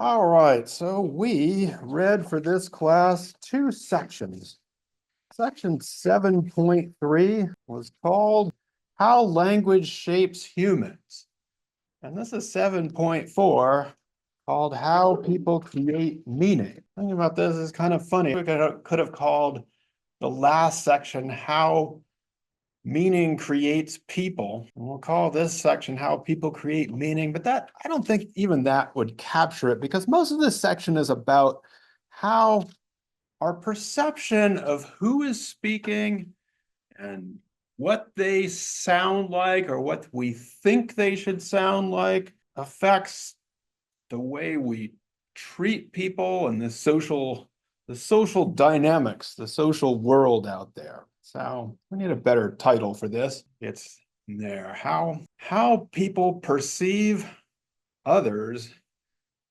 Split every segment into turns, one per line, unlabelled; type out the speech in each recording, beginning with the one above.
All right, so we read for this class two sections. Section 7.3 was called How Language Shapes Humans. And this is 7.4 called How People Create Meaning. Thinking about this is kind of funny. We could have called the last section How Meaning Creates People. And we'll call this section How People Create Meaning, but that I don't think even that would capture it because most of this section is about how our perception of who is speaking and what they sound like or what we think they should sound like affects the way we treat people and the social dynamics, the social world out there. So we need a better title for this. It's there. How people perceive others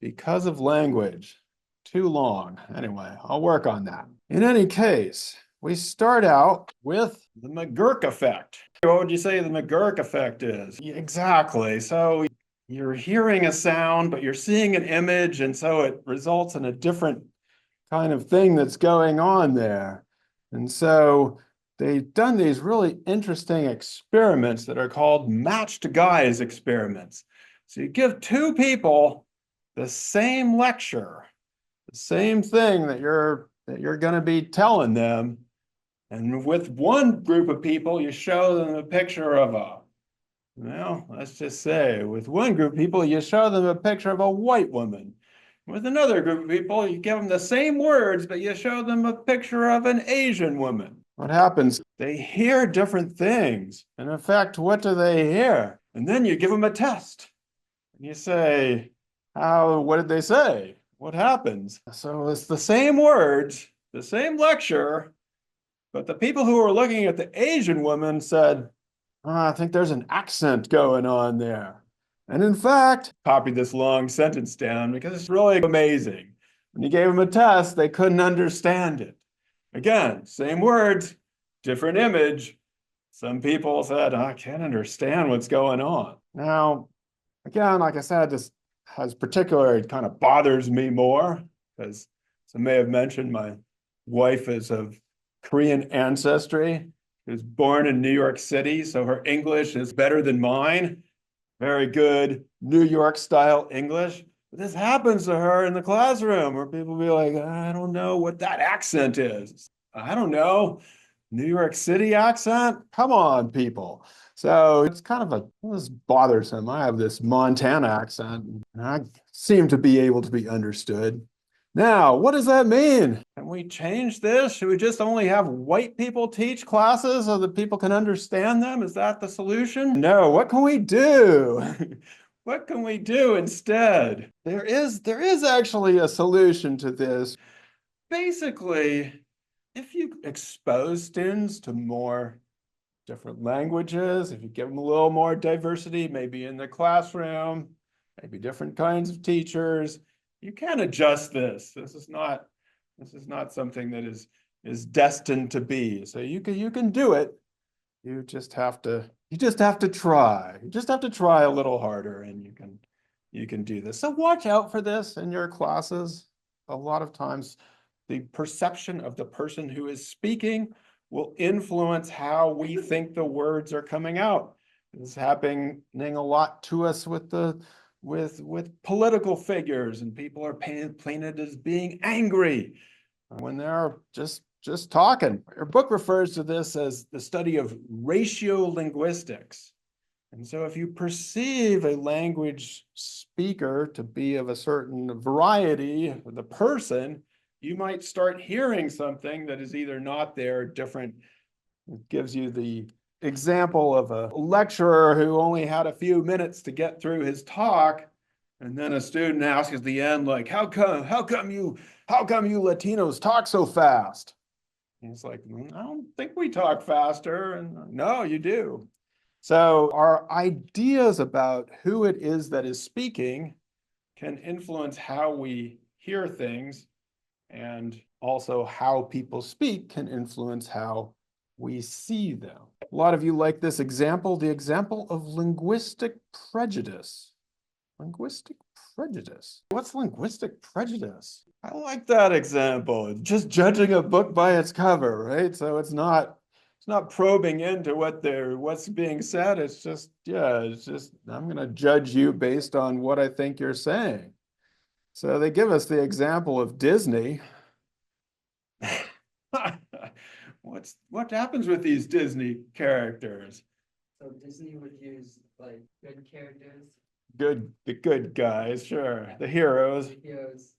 because of language. Too long. Anyway, I'll work on that. In any case, we start out with the McGurk effect. What would you say the McGurk effect is? Exactly. So you're hearing a sound, but you're seeing an image, and so it results in a different kind of thing that's going on there. And so they've done these really interesting experiments that are called matched guise experiments. So you give two people the same lecture, the same thing that you're going to be telling them. And with one group of people, you show them a picture of let's just say, with one group of people, you show them a picture of a white woman. With another group of people, you give them the same words, but you show them a picture of an Asian woman. What happens? They hear different things. And in fact, what do they hear? And then you give them a test. And you say, what did they say? What happens? So it's the same words, the same lecture, but the people who were looking at the Asian woman said, I think there's an accent going on there. And in fact, copied this long sentence down because it's really amazing. When you gave them a test, they couldn't understand it. Again, same words, different image. Some people said, I can't understand what's going on. Now, again, like I said, this has particularly kind of bothers me more because some may have mentioned my wife is of Korean ancestry. She was born in New York City, so her English is better than mine. Very good New York style English. But this happens to her in the classroom where people be like, I don't know what that accent is. I don't know. New York City accent? Come on, people. So it's kind of it's bothersome. I have this Montana accent, and I seem to be able to be understood. Now, what does that mean? Can we change this? Should we just only have white people teach classes so that people can understand them? Is that the solution? No, what can we do? What can we do instead? There is actually a solution to this. Basically, if you expose students to more different languages, if you give them a little more diversity, maybe in the classroom, maybe different kinds of teachers, you can adjust this. This is not something that is destined to be. So you can do it. You just have to try. You just have to try a little harder, and you can do this. So watch out for this in your classes. A lot of times the perception of the person who is speaking will influence how we think the words are coming out. This is happening a lot to us with political figures, and people are painted as being angry when they're just talking. Your book refers to this as the study of ratiolinguistics. And so if you perceive a language speaker to be of a certain variety, the person, you might start hearing something that is either not there, different. It gives you the example of a lecturer who only had a few minutes to get through his talk, and then a student asks at the end, like, how come you Latinos talk so fast? And he's like, I don't think we talk faster. And no, you do. So our ideas about who it is that is speaking can influence how we hear things, and also how people speak can influence how we see them. A lot of you like this example, the example of linguistic prejudice. Linguistic prejudice. What's linguistic prejudice? I like that example. Just judging a book by its cover, right? So it's not probing into what's being said. It's just, yeah, it's just, I'm going to judge you based on what I think you're saying. So they give us the example of Disney. What happens with these Disney characters?
So Disney would use like good characters,
The good guys, sure. The heroes.
heroes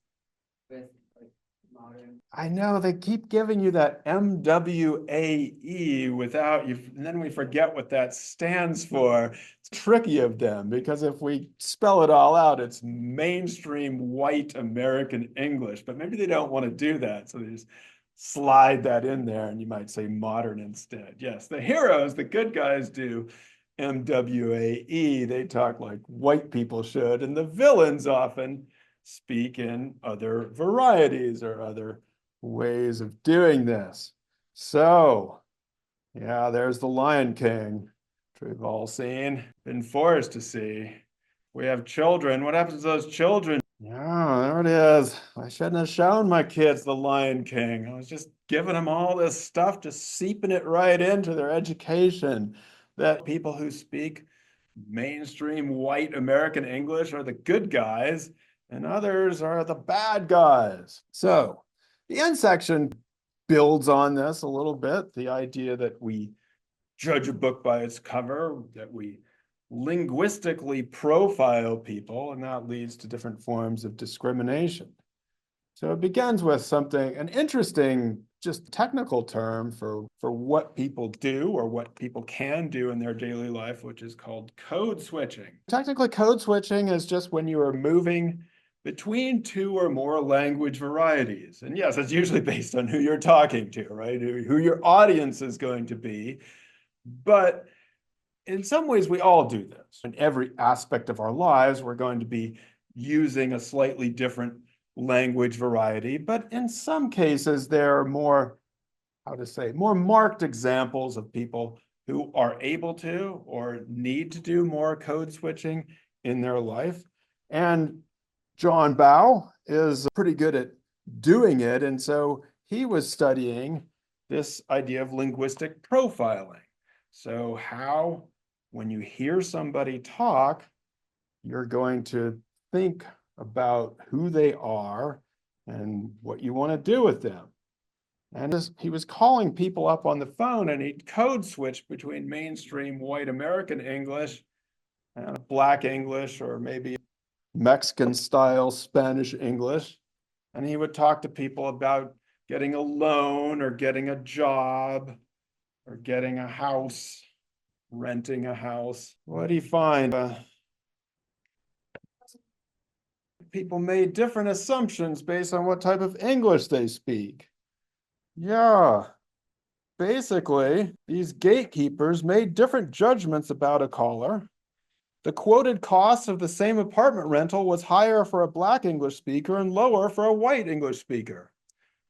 with like modern.
I know they keep giving you that MWAE without you, and then we forget what that stands for. It's tricky of them because if we spell it all out, it's mainstream white American English, but maybe they don't want to do that. So they just slide that in there and you might say modern instead. Yes, the heroes, the good guys do MWAE. They talk like white people should, and the villains often speak in other varieties or other ways of doing this. So, yeah, there's the Lion King, which we've all seen, been forced to see. We have children. What happens to those children? Yeah, there it is. I shouldn't have shown my kids the Lion King. I was just giving them all this stuff, just seeping it right into their education. That people who speak mainstream white American English are the good guys, and others are the bad guys. So the end section builds on this a little bit, the idea that we judge a book by its cover, that we linguistically profile people, and that leads to different forms of discrimination. So it begins with something, an interesting, just technical term for what people do or what people can do in their daily life, which is called code switching. Technically, code switching is just when you are moving between two or more language varieties. And yes, it's usually based on who you're talking to, right? Who your audience is going to be. But in some ways, we all do this. In every aspect of our lives, we're going to be using a slightly different language variety, but in some cases, there are more, more marked examples of people who are able to or need to do more code switching in their life. And John Bao is pretty good at doing it. And so he was studying this idea of linguistic profiling. So how, when you hear somebody talk, you're going to think about who they are and what you want to do with them. And he was calling people up on the phone and he'd code switch between mainstream white American English and Black English, or maybe Mexican style Spanish English. And he would talk to people about getting a loan or getting a job or getting a house, renting a house. What did he find? People made different assumptions based on what type of English they speak. Yeah, basically, these gatekeepers made different judgments about a caller. The quoted cost of the same apartment rental was higher for a Black English speaker and lower for a white English speaker.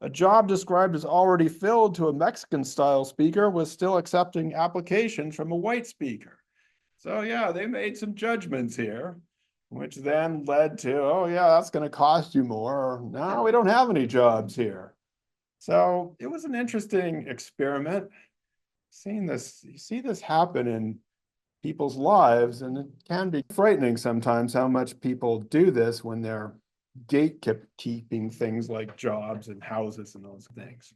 A job described as already filled to a Mexican style speaker was still accepting applications from a white speaker. So yeah, they made some judgments here, which then led to, oh yeah, that's going to cost you more. Or, no, we don't have any jobs here. So it was an interesting experiment. Seeing this, you see this happen in people's lives, and it can be frightening sometimes how much people do this when they're gatekeeping things like jobs and houses and those things.